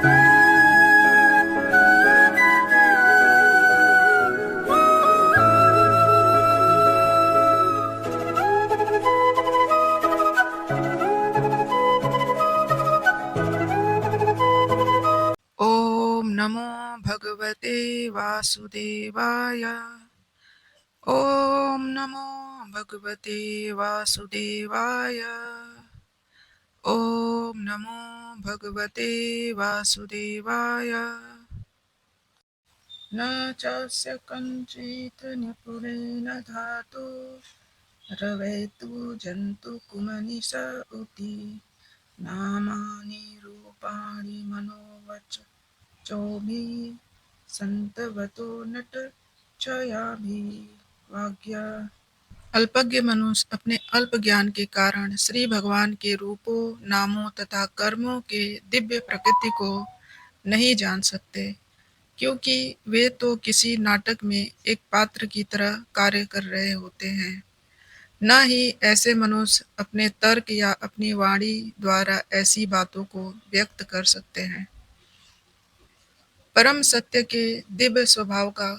ओम नमो भगवते वासुदेवाय। ओम नमो भगवते वासुदेवाय। ओम नमो भगवते वासुदेवाय। न चास्य कञ्चित् निपुणेन धातु रवैतु जन्तु कुमनिष उति नामानि रूपाणि मनोवच चोभि संतवतो नट छयाभि वाग्या। अल्पज्ञ मनुष्य अपने अल्प ज्ञान के कारण श्री भगवान के रूपों, नामों तथा कर्मों के दिव्य प्रकृति को नहीं जान सकते, क्योंकि वे तो किसी नाटक में एक पात्र की तरह कार्य कर रहे होते हैं। न ही ऐसे मनुष्य अपने तर्क या अपनी वाणी द्वारा ऐसी बातों को व्यक्त कर सकते हैं। परम सत्य के दिव्य स्वभाव का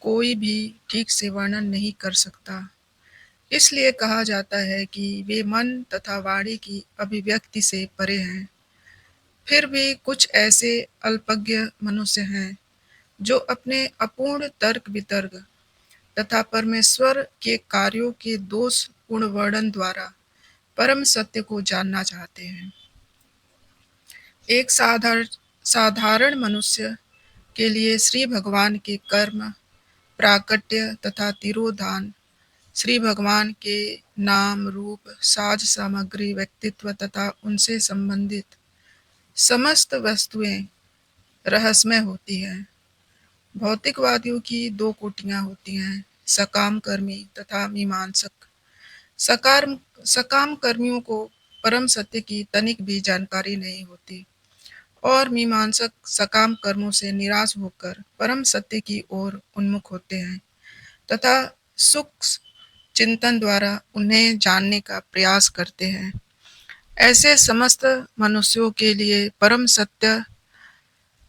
कोई भी ठीक से वर्णन नहीं कर सकता। इसलिए कहा जाता है कि वे मन तथा वाणी की अभिव्यक्ति से परे हैं। फिर भी कुछ ऐसे अल्पज्ञ मनुष्य हैं जो अपने अपूर्ण तर्क वितर्क तथा परमेश्वर के कार्यों के दोष पूर्ण वर्णन द्वारा परम सत्य को जानना चाहते हैं। एक साधारण मनुष्य के लिए श्री भगवान के कर्म, प्राकट्य तथा तिरोधान, श्री भगवान के नाम रूप, साज सामग्री, व्यक्तित्व तथा उनसे संबंधित समस्त वस्तुएं रहस्यमय होती हैं। भौतिकवादियों की दो कोटियां होती हैं, सकाम कर्मी तथा मीमांसक। सकाम कर्मियों को परम सत्य की तनिक भी जानकारी नहीं होती और मीमांसक सकाम कर्मों से निराश होकर परम सत्य की ओर उन्मुख होते हैं तथा सूक्ष्म चिंतन द्वारा उन्हें जानने का प्रयास करते हैं। ऐसे समस्त मनुष्यों के लिए परम सत्य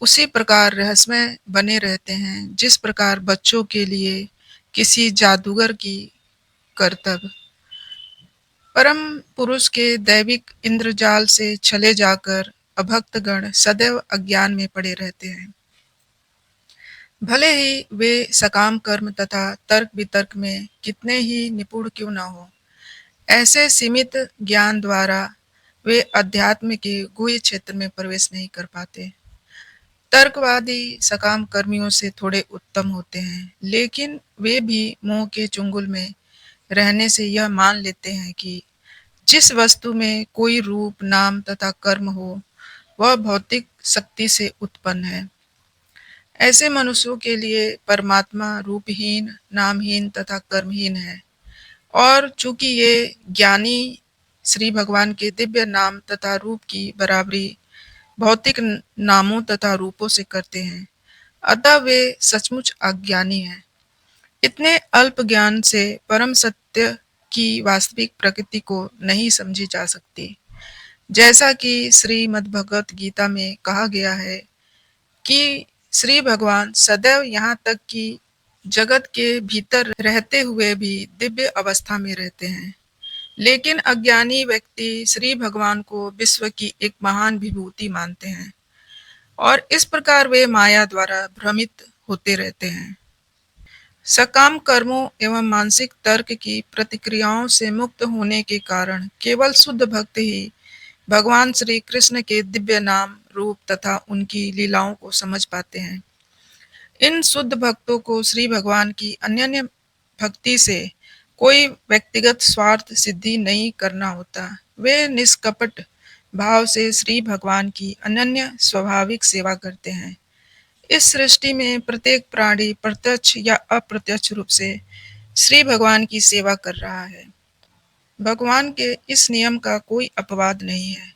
उसी प्रकार रहस्यमय बने रहते हैं जिस प्रकार बच्चों के लिए किसी जादूगर की करतब। परम पुरुष के दैविक इंद्रजाल से छले जाकर अभक्तगण सदैव अज्ञान में पड़े रहते हैं। भले ही वे सकाम कर्म तथा तर्क वितर्क में कितने ही निपुण क्यों न हो, ऐसे सीमित ज्ञान द्वारा वे अध्यात्म के गुह्य क्षेत्र में प्रवेश नहीं कर पाते। तर्कवादी सकाम कर्मियों से थोड़े उत्तम होते हैं, लेकिन वे भी मोह के चुंगल में रहने से यह मान लेते हैं कि जिस वस्तु में कोई रूप, नाम तथा कर्म हो, वह भौतिक शक्ति से उत्पन्न है। ऐसे मनुष्यों के लिए परमात्मा रूपहीन, नामहीन तथा कर्महीन है, और चूंकि ये ज्ञानी श्री भगवान के दिव्य नाम तथा रूप की बराबरी भौतिक नामों तथा रूपों से करते हैं, अतः वे सचमुच अज्ञानी हैं। इतने अल्प ज्ञान से परम सत्य की वास्तविक प्रकृति को नहीं समझी जा सकती। जैसा कि श्रीमद् भगवत गीता में कहा गया है कि श्री भगवान सदैव यहाँ तक कि जगत के भीतर रहते हुए भी दिव्य अवस्था में रहते हैं, लेकिन अज्ञानी व्यक्ति श्री भगवान को विश्व की एक महान विभूति मानते हैं और इस प्रकार वे माया द्वारा भ्रमित होते रहते हैं। सकाम कर्मों एवं मानसिक तर्क की प्रतिक्रियाओं से मुक्त होने के कारण केवल शुद्ध भक्त ही भगवान श्री कृष्ण के दिव्य नाम, रूप तथा उनकी लीलाओं को समझ पाते हैं। इन शुद्ध भक्तों को श्री भगवान की अनन्य भक्ति से कोई व्यक्तिगत स्वार्थ सिद्धि नहीं करना होता। वे निष्कपट भाव से श्री भगवान की अनन्य स्वाभाविक सेवा करते हैं। इस सृष्टि में प्रत्येक प्राणी प्रत्यक्ष या अप्रत्यक्ष रूप से श्री भगवान की सेवा कर रहा है। भगवान के इस नियम का कोई अपवाद नहीं है।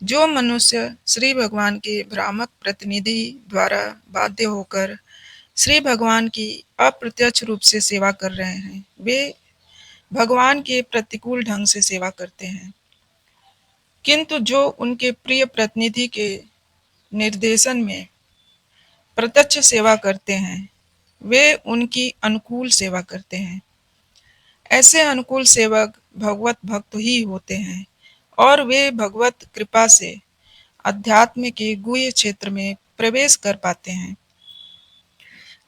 जो मनुष्य श्री भगवान के भ्रामक प्रतिनिधि द्वारा बाध्य होकर श्री भगवान की अप्रत्यक्ष रूप से सेवा कर रहे हैं, वे भगवान के प्रतिकूल ढंग से सेवा करते हैं। किंतु जो उनके प्रिय प्रतिनिधि के निर्देशन में प्रत्यक्ष सेवा करते हैं, वे उनकी अनुकूल सेवा करते हैं। ऐसे अनुकूल सेवक भगवत भक्त ही होते हैं और वे भगवत कृपा से अध्यात्म के गुह्य क्षेत्र में प्रवेश कर पाते हैं।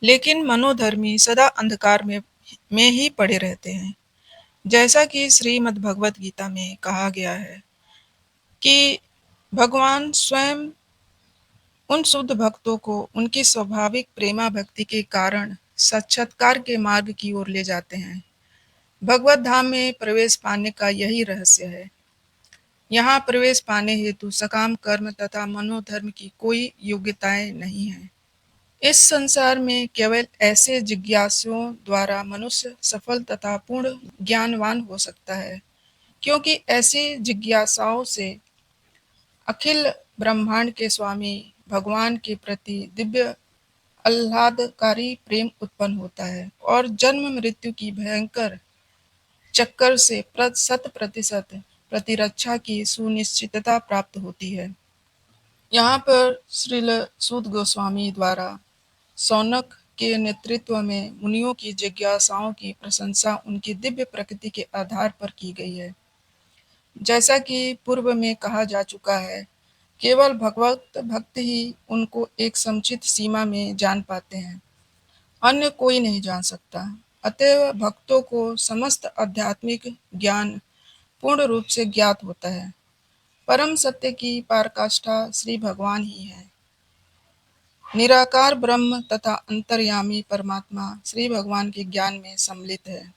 लेकिन मनोधर्मी सदा अंधकार में ही पड़े रहते हैं। जैसा कि श्रीमद् भगवत गीता में कहा गया है कि भगवान स्वयं उन शुद्ध भक्तों को उनकी स्वाभाविक प्रेमा भक्ति के कारण साक्षात्कार के मार्ग की ओर ले जाते हैं। भगवत धाम में प्रवेश पाने का यही रहस्य है। यहाँ प्रवेश पाने हेतु सकाम कर्म तथा मनोधर्म की कोई योग्यताएं नहीं है। इस संसार में केवल ऐसे जिज्ञासुओं द्वारा मनुष्य सफल तथा पूर्ण ज्ञानवान हो सकता है, क्योंकि ऐसी जिज्ञासाओं से अखिल ब्रह्मांड के स्वामी भगवान के प्रति दिव्य आह्लादकारी प्रेम उत्पन्न होता है और जन्म मृत्यु की भयंकर चक्कर से 100% प्रतिरक्षा की सुनिश्चितता प्राप्त होती है। यहाँ पर श्रील सूत गोस्वामी द्वारा शौनक के नेतृत्व में मुनियों की जिज्ञासाओं की प्रशंसा उनकी दिव्य प्रकृति के आधार पर की गई है। जैसा कि पूर्व में कहा जा चुका है, केवल भगवत भक्त ही उनको एक समुचित सीमा में जान पाते हैं, अन्य कोई नहीं जान सकता। अतएव भक्तों को समस्त आध्यात्मिक ज्ञान पूर्ण रूप से ज्ञात होता है। परम सत्य की पराकाष्ठा श्री भगवान ही है। निराकार ब्रह्म तथा अंतर्यामी परमात्मा श्री भगवान के ज्ञान में सम्मिलित है।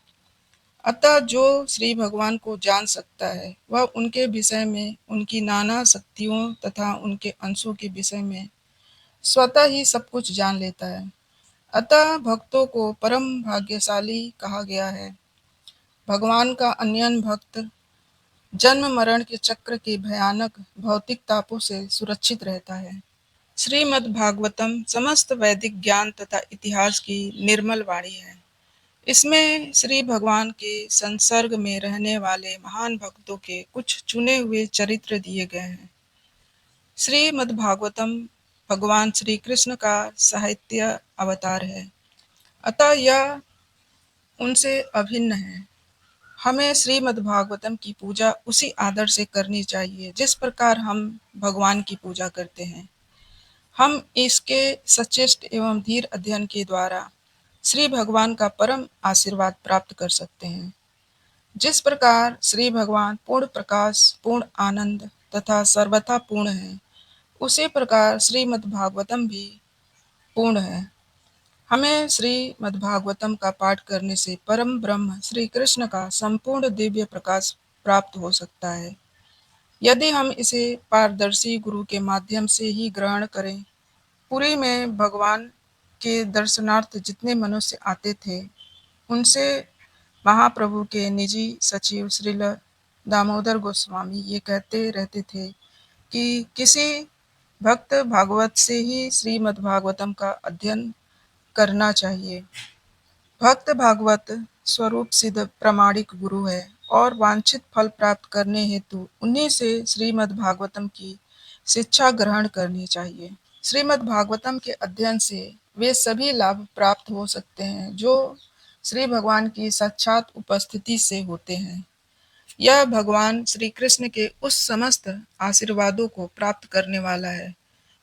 अतः जो श्री भगवान को जान सकता है वह उनके विषय में, उनकी नाना शक्तियों तथा उनके अंशों के विषय में स्वतः ही सब कुछ जान लेता है। अतः भक्तों को परम भाग्यशाली कहा गया है। भगवान का अन्य भक्त जन्म मरण के चक्र के भयानक भौतिक तापों से सुरक्षित रहता है। श्रीमद् भागवतम समस्त वैदिक ज्ञान तथा इतिहास की निर्मल वाणी है। इसमें श्री भगवान के संसर्ग में रहने वाले महान भक्तों के कुछ चुने हुए चरित्र दिए गए हैं। श्रीमद् भागवतम भगवान श्री कृष्ण का साहित्य अवतार है, अतः यह उनसे अभिन्न है। हमें श्रीमद् भागवतम की पूजा उसी आदर से करनी चाहिए जिस प्रकार हम भगवान की पूजा करते हैं। हम इसके सचेष्ट एवं धीर अध्ययन के द्वारा श्री भगवान का परम आशीर्वाद प्राप्त कर सकते हैं। जिस प्रकार श्री भगवान पूर्ण प्रकाश, पूर्ण आनंद तथा सर्वथा पूर्ण है, उसी प्रकार श्रीमद् भागवतम भी पूर्ण है। हमें श्रीमद् भागवतम का पाठ करने से परम ब्रह्म श्री कृष्ण का संपूर्ण दिव्य प्रकाश प्राप्त हो सकता है। यदि हम इसे पारदर्शी गुरु के माध्यम से ही ग्रहण करें। पुरी में भगवान के दर्शनार्थ जितने मनुष्य आते थे, उनसे महाप्रभु के निजी सचिव श्रील दामोदर गोस्वामी ये कहते रहते थे कि किसी भक्त भागवत से ही श्रीमद् भागवतम का अध्ययन करना चाहिए। भक्त भागवत स्वरूप सिद्ध प्रामाणिक गुरु है और वांछित फल प्राप्त करने हेतु उन्हीं से श्रीमद् भागवतम की शिक्षा ग्रहण करनी चाहिए। श्रीमद् भागवतम के अध्ययन से वे सभी लाभ प्राप्त हो सकते हैं जो श्री भगवान की साक्षात उपस्थिति से होते हैं। यह भगवान श्री कृष्ण के उस समस्त आशीर्वादों को प्राप्त करने वाला है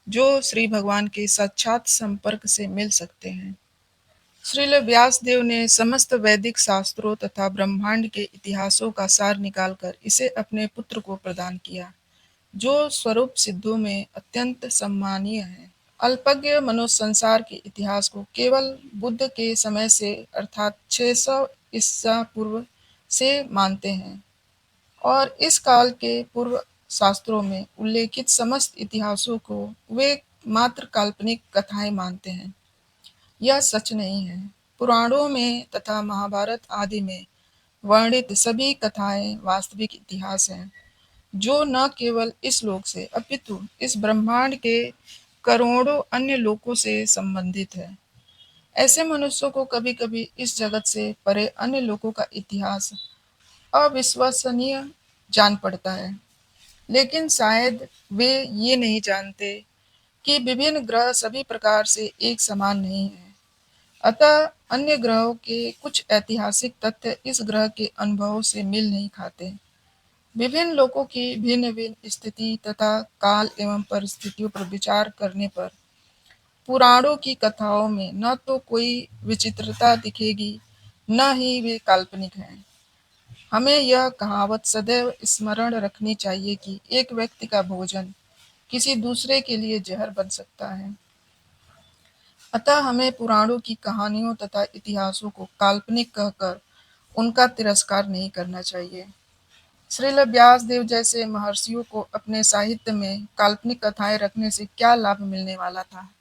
जो श्री भगवान के साक्षात संपर्क से मिल सकते हैं। श्रील व्यासदेव ने समस्त वैदिक शास्त्रों तथा ब्रह्मांड के इतिहासों का सार निकालकर इसे अपने पुत्र को प्रदान किया, जो स्वरूप सिद्धों में अत्यंत सम्मानीय है। अल्पज्ञ मनुष्य संसार के इतिहास को केवल बुद्ध के समय से अर्थात 600 ईसा पूर्व से मानते हैं और इस काल के पूर्व शास्त्रों में उल्लेखित समस्त इतिहासों को वे मात्र काल्पनिक कथाएं मानते हैं। यह सच नहीं है। पुराणों में तथा महाभारत आदि में वर्णित सभी कथाएं वास्तविक इतिहास हैं, जो न केवल इस लोक से अपितु इस ब्रह्मांड के करोड़ों अन्य लोकों से संबंधित है। ऐसे मनुष्यों को कभी कभी इस जगत से परे अन्य लोकों का इतिहास अविश्वसनीय जान पड़ता है, लेकिन शायद वे ये नहीं जानते कि विभिन्न ग्रह सभी प्रकार से एक समान नहीं हैं। अतः अन्य ग्रहों के कुछ ऐतिहासिक तथ्य इस ग्रह के अनुभवों से मेल नहीं खाते। विभिन्न लोगों की भिन्न-भिन्न स्थिति तथा काल एवं परिस्थितियों पर विचार करने पर पुराणों की कथाओं में न तो कोई विचित्रता दिखेगी, न ही वे काल्पनिक हैं। हमें यह कहावत सदैव स्मरण रखनी चाहिए कि एक व्यक्ति का भोजन किसी दूसरे के लिए जहर बन सकता है। अतः हमें पुराणों की कहानियों तथा इतिहासों को काल्पनिक कहकर उनका तिरस्कार नहीं करना चाहिए। श्रील व्यासदेव जैसे महर्षियों को अपने साहित्य में काल्पनिक कथाएं रखने से क्या लाभ मिलने वाला था?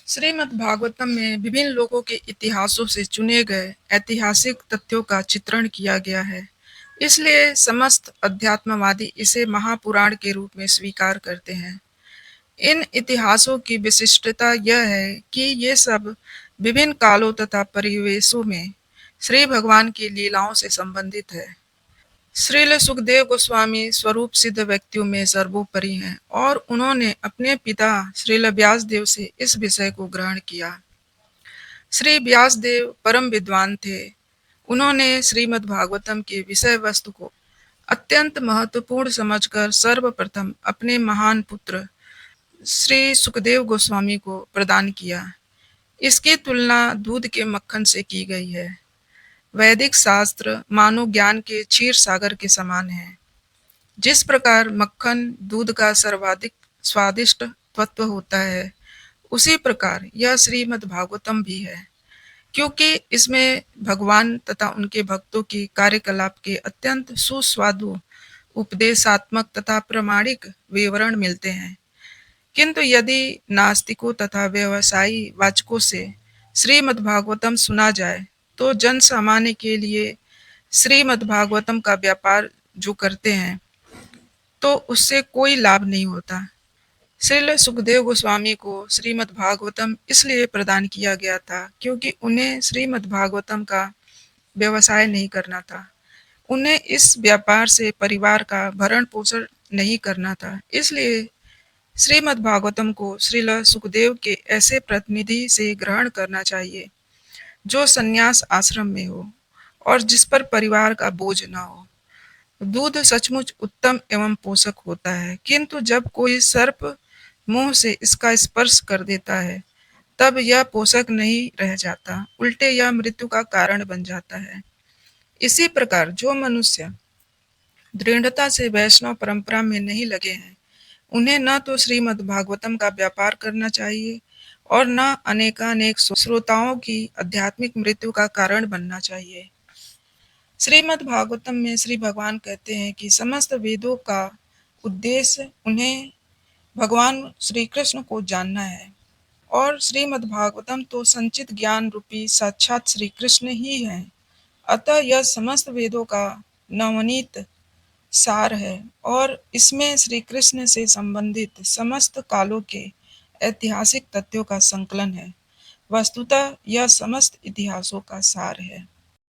श्रीमद् भागवतम में विभिन्न लोगों के इतिहासों से चुने गए ऐतिहासिक तथ्यों का चित्रण किया गया है। इसलिए समस्त अध्यात्मवादी इसे महापुराण के रूप में स्वीकार करते हैं। इन इतिहासों की विशिष्टता यह है कि ये सब विभिन्न कालों तथा परिवेशों में श्री भगवान की लीलाओं से संबंधित है। श्रील सुखदेव गोस्वामी स्वरूप सिद्ध व्यक्तियों में सर्वोपरि हैं और उन्होंने अपने पिता श्रील व्यासदेव से इस विषय को ग्रहण किया। श्री व्यासदेव परम विद्वान थे। उन्होंने श्रीमद् भागवतम के विषय वस्तु को अत्यंत महत्वपूर्ण समझकर सर्वप्रथम अपने महान पुत्र श्री सुखदेव गोस्वामी को प्रदान किया। इसकी तुलना दूध के मक्खन से की गई है। वैदिक शास्त्र मानव ज्ञान के क्षीर सागर के समान है। जिस प्रकार मक्खन दूध का सर्वाधिक स्वादिष्ट तत्व होता है, उसी प्रकार यह श्रीमद् भागवतम भी है, क्योंकि इसमें भगवान तथा उनके भक्तों की कार्यकलाप के अत्यंत सुस्वादु उपदेशात्मक तथा प्रामाणिक विवरण मिलते हैं। किंतु यदि नास्तिकों तथा व्यवसायी वाचकों से श्रीमद्भागवतम सुना जाए तो जन सामान्य के लिए श्रीमद्भागवतम का व्यापार जो करते हैं तो उससे कोई लाभ नहीं होता। श्रील सुखदेव गोस्वामी को श्रीमद्भागवतम इसलिए प्रदान किया गया था क्योंकि उन्हें श्रीमद्भागवतम का व्यवसाय नहीं करना था। उन्हें इस व्यापार से परिवार का भरण पोषण नहीं करना था। इसलिए श्रीमद्भागवतम को श्रील सुखदेव के ऐसे प्रतिनिधि से ग्रहण करना चाहिए जो संन्यास आश्रम में हो और जिस पर परिवार का बोझ न हो। दूध सचमुच उत्तम एवं पोषक होता है, किंतु जब कोई सर्प मुंह से इसका स्पर्श कर देता है तब यह पोषक नहीं रह जाता, उल्टे यह मृत्यु का कारण बन जाता है। इसी प्रकार जो मनुष्य दृढ़ता से वैष्णव परंपरा में नहीं लगे हैं, उन्हें न तो श्रीमद्भागवतम का व्यापार करना चाहिए और न अनेकानेक श्रोताओं की आध्यात्मिक मृत्यु का कारण बनना चाहिए। श्रीमद्भागवतम में श्री भगवान कहते हैं कि समस्त वेदों का उद्देश्य उन्हें भगवान श्री कृष्ण को जानना है और श्रीमद्भागवतम तो संचित ज्ञान रूपी साक्षात श्री कृष्ण ही हैं। अतः यह समस्त वेदों का नवनीत सार है और इसमें श्री कृष्ण से संबंधित समस्त कालों के ऐतिहासिक तथ्यों का संकलन है। वस्तुतः यह समस्त इतिहासों का सार है।